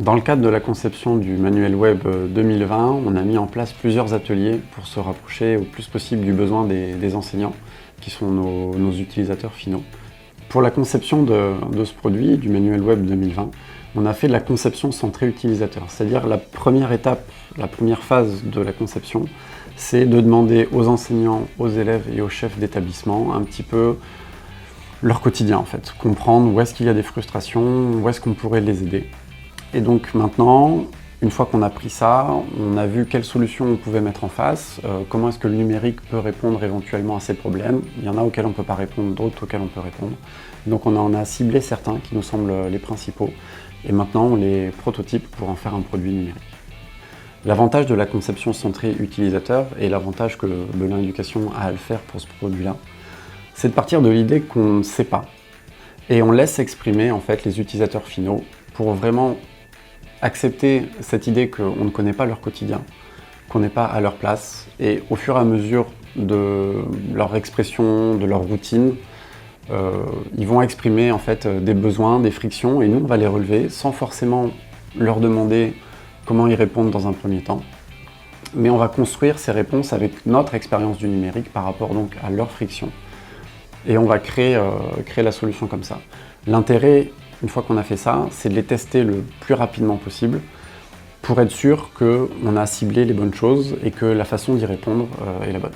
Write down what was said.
Dans le cadre de la conception du manuel web 2020, on a mis en place plusieurs ateliers pour se rapprocher au plus possible du besoin des enseignants, qui sont nos utilisateurs finaux. Pour la conception de ce produit, du manuel web 2020, on a fait de la conception centrée utilisateur. C'est-à-dire la première étape, la première phase de la conception, c'est de demander aux enseignants, aux élèves et aux chefs d'établissement un petit peu leur quotidien en fait. Comprendre où est-ce qu'il y a des frustrations, où est-ce qu'on pourrait les aider. Et donc maintenant, une fois qu'on a pris ça, on a vu quelles solutions on pouvait mettre en face, comment est-ce que le numérique peut répondre éventuellement à ces problèmes. Il y en a auxquels on ne peut pas répondre, d'autres auxquels on peut répondre. Donc on en a ciblé certains qui nous semblent les principaux. Et maintenant, on les prototype pour en faire un produit numérique. L'avantage de la conception centrée utilisateur, et l'avantage que Belin Éducation a à le faire pour ce produit-là, c'est de partir de l'idée qu'on ne sait pas. Et on laisse exprimer en fait les utilisateurs finaux pour vraiment accepter cette idée qu'on ne connaît pas leur quotidien, qu'on n'est pas à leur place, et au fur et à mesure de leur expression, de leur routine, ils vont exprimer en fait des besoins, des frictions, et nous on va les relever sans forcément leur demander comment y répondre dans un premier temps. Mais on va construire ces réponses avec notre expérience du numérique par rapport donc à leurs frictions. Et on va créer la solution comme ça. L'intérêt, une fois qu'on a fait ça, c'est de les tester le plus rapidement possible pour être sûr qu'on a ciblé les bonnes choses et que la façon d'y répondre est la bonne.